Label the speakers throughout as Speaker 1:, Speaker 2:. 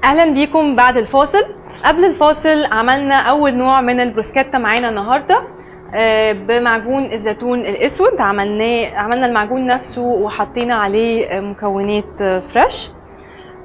Speaker 1: اهلا بيكم بعد الفاصل. قبل الفاصل عملنا اول نوع من البروسكيتا معانا النهارده بمعجون الزيتون الاسود. عملنا المعجون نفسه وحطينا عليه مكونات فريش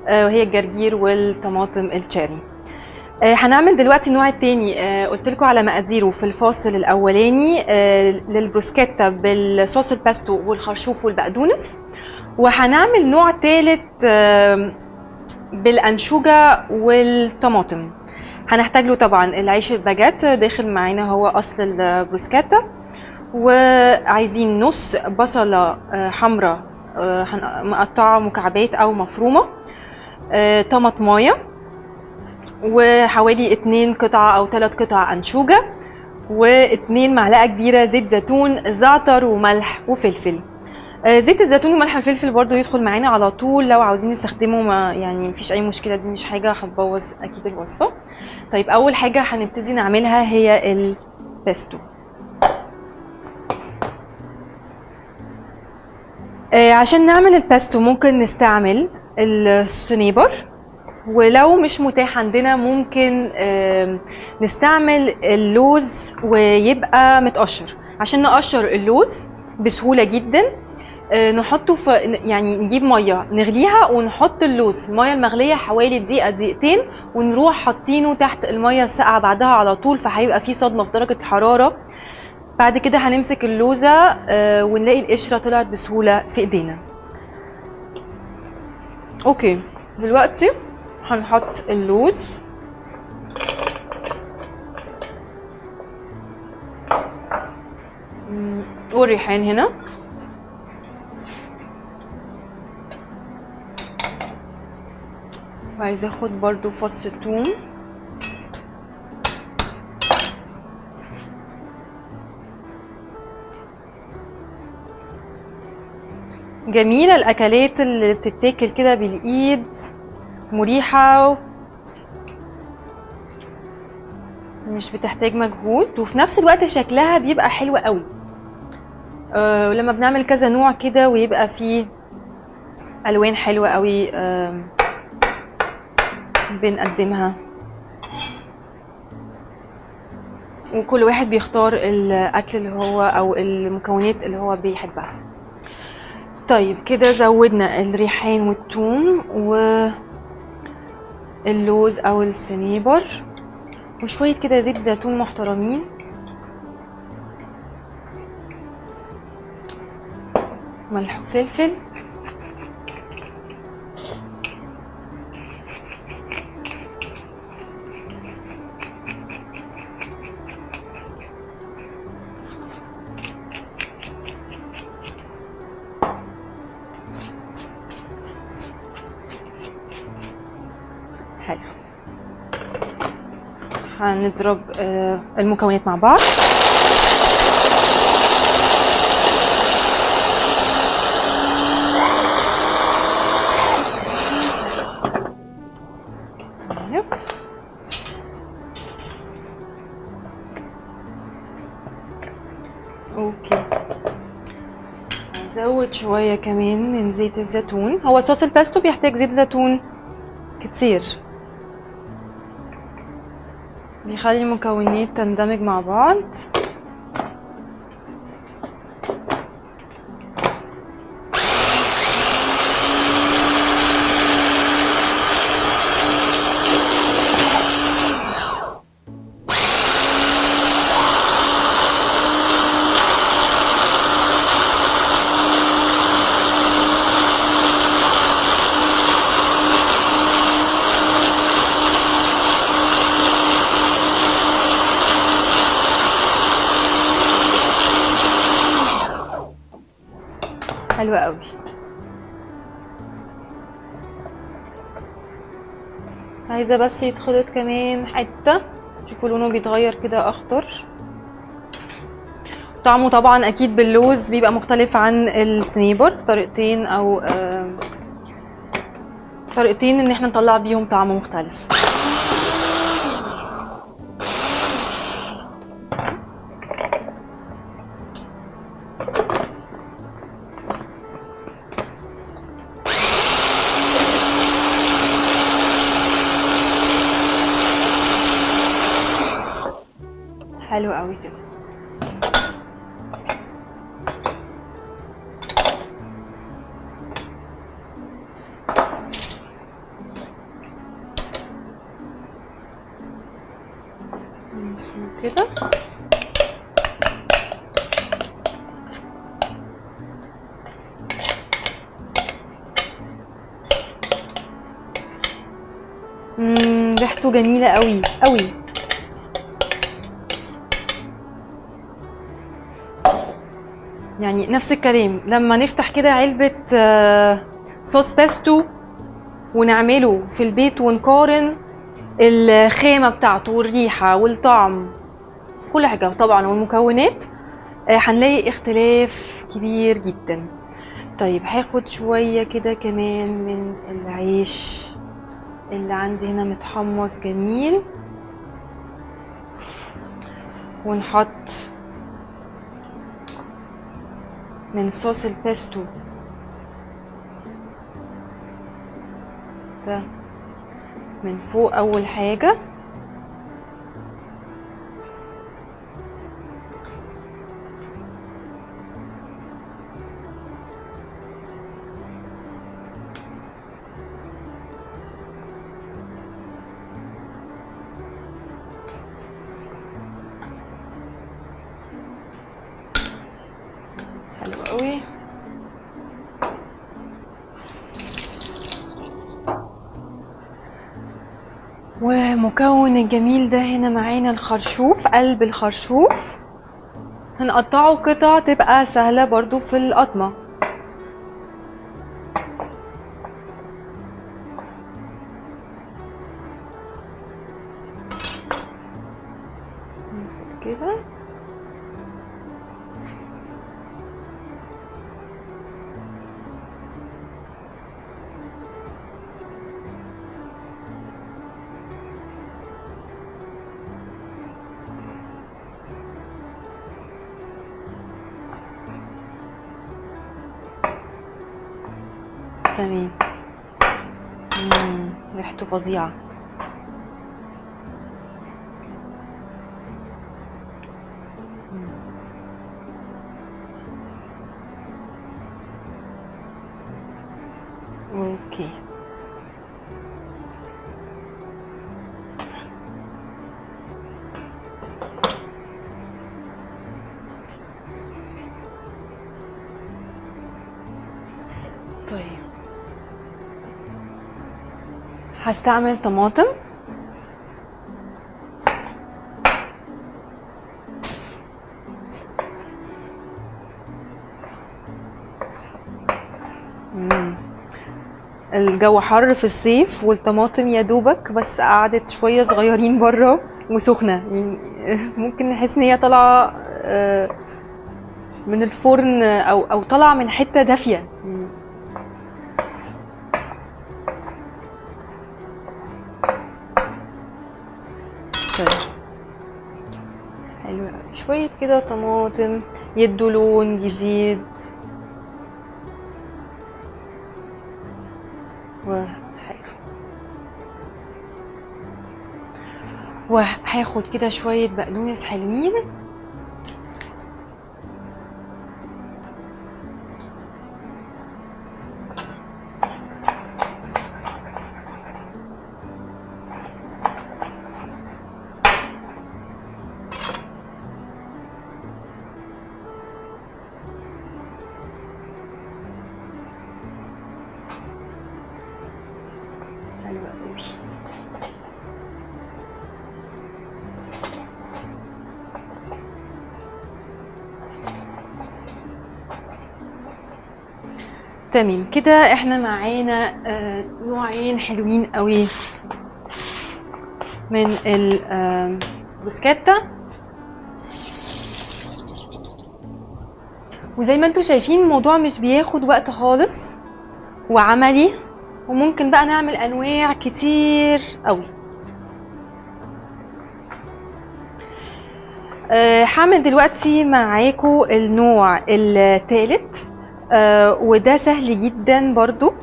Speaker 1: وهي الجرجير والطماطم التشيري. هنعمل دلوقتي النوع التاني. قلت لكم على مقاديره في الفاصل الاولاني للبروسكيتا بالصوص الباستو والخرشوف والبقدونس، وهنعمل نوع تالت بالانشوجه والطماطم. هنحتاج له طبعا العيش الباجيت داخل معانا هو اصل البروسكيتا، وعايزين نص بصله حمراء مقطعه مكعبات او مفرومه، طماطمايه، وحوالي 2 قطعه او 3 قطع انشوجه، و2 معلقه كبيره زيت زيتون، زعتر وملح وفلفل. زيت الزيتون وملح الفلفل برضو يدخل معانا على طول لو عاوزين نستخدمه، ما يعني مفيش اي مشكله، دي مش حاجه هتبوظ اكيد الوصفه. طيب اول حاجه هنبتدي نعملها هي البيستو. عشان نعمل البيستو ممكن نستعمل الصنيبر، ولو مش متاح عندنا ممكن نستعمل اللوز ويبقى متقشر. عشان نقشر اللوز بسهوله جدا نحطه في يعني نجيب ميه نغليها ونحط اللوز في الميه المغليه حوالي دقيقه دقيقتين، ونروح حاطينه تحت الميه الساقعه بعدها على طول، فهيبقى فيه صدمه في درجه الحراره. بعد كده هنمسك اللوزه ونلاقي القشره طلعت بسهوله في ايدينا. اوكي، دلوقتي هنحط اللوز والريحان هنا، وعايزه اخد برضو فص ثوم، جميله الاكلات اللي بتتاكل كده بالايد، مريحه مش بتحتاج مجهود، وفي نفس الوقت شكلها بيبقى حلو قوي. ولما بنعمل كذا نوع كده ويبقى فيه الوان حلوه قوي بنقدمها، وكل واحد بيختار الاكل اللي هو او المكونات اللي هو بيحبها. طيب كده زودنا الريحان والثوم واللوز او الصنيبر وشويه كده زيت زيتون محترمين، ملح وفلفل، حلو. هنضرب المكونات مع بعض. اوكي، هنزود شويه كمان من زيت الزيتون. هو صوص الباستو بيحتاج زيت زيتون كتير، بيخلي المكونات تندمج مع بعض. حلوة قوي. عايزة بس يتخلط كمان حتة، شوفوا لونه بيتغير كده اخضر. طعمه طبعا اكيد باللوز بيبقى مختلف عن الصنيبر في طريقتين او طريقتين ان احنا نطلع بيهم طعم مختلف. حلو قوي كده. كده ريحته جميلة قوي قوي. يعني نفس الكلام لما نفتح كده علبة صوص بيستو ونعمله في البيت ونقارن الخامة بتاعته والريحة والطعم كل حاجة طبعا والمكونات، هنلاقي اختلاف كبير جدا. طيب هاخد شوية كده كمان من العيش اللي عندي هنا متحمص جميل، ونحط من صوص البيستو ده من فوق اول حاجة. حلو قوي. ومكون الجميل ده هنا معانا الخرشوف، قلب الخرشوف هنقطعه قطع تبقى سهلة برضو في القطمة. ناخد كده تمام. ريحته فظيعة. اوكي طيب هستعمل طماطم. الجو حر في الصيف والطماطم يا دوبك بس قعدت شويه صغيرين بره وسخنه، يعني ممكن نحس ان هي طالعه من الفرن او طالعه من حته دافيه. حلو قوي. شويه كده طماطم يدوا لون جديد وحلو. وهاخد كده شويه بقدونس حلوين، حلوة قوي. تمام كده احنا معانا نوعين حلوين قوي من البروسكيتا، وزي ما انتوا شايفين الموضوع مش بياخد وقت خالص وعملي، وممكن بقى نعمل انواع كتير قوي. هعمل دلوقتي معاكم النوع الثالث، وده سهل جدا برضو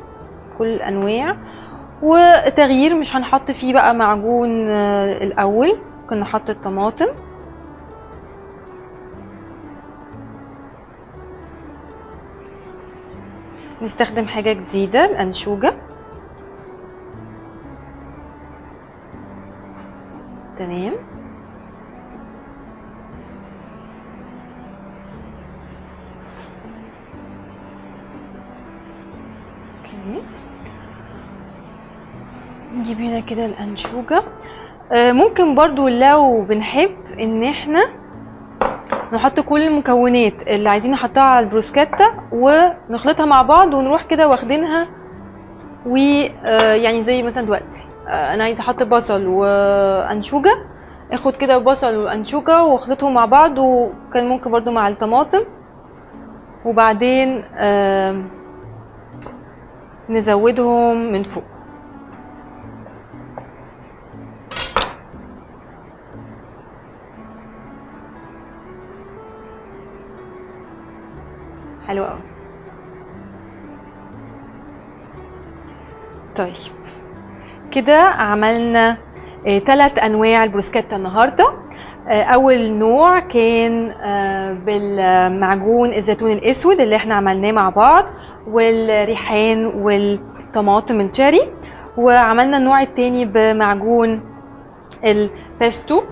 Speaker 1: كل الانواع، وتغيير مش هنحط فيه بقى معجون الاول، ممكن نحط الطماطم نستخدم حاجة جديدة، الأنشوجة. تمام. اوكي، نجيب هنا كده الأنشوجة. ممكن برضو لو بنحب ان احنا نحط كل المكونات اللي عايزين نحطها على البروسكيتا ونخلطها مع بعض ونروح كده واخدينها، ويعني زي مثلا دلوقتي انا عايزه احط بصل وانشوجه، اخد كده بصل وانشوجه واخلطهم مع بعض، وكان ممكن برضو مع الطماطم، وبعدين نزودهم من فوق. حلو قوي. طيب كده عملنا 3 انواع البروسكيتا النهارده. اول نوع كان بالمعجون الزيتون الاسود اللي احنا عملناه مع بعض، والريحان والطماطم الشيري. وعملنا النوع التاني بمعجون البيستو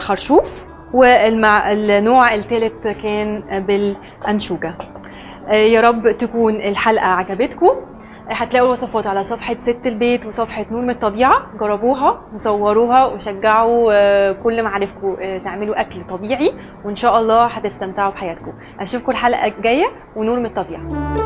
Speaker 1: والخرشوف، والنوع الثالث كان بالانشوجة. يا رب تكون الحلقة عجبتكم. هتلاقوا الوصفات على صفحة ست البيت وصفحة نور من الطبيعة، جربوها وصوروها وشجعوا كل معارفكم تعملوا أكل طبيعي، وإن شاء الله هتستمتعوا بحياتكم. أشوفكم الحلقة الجاية، ونور من الطبيعة.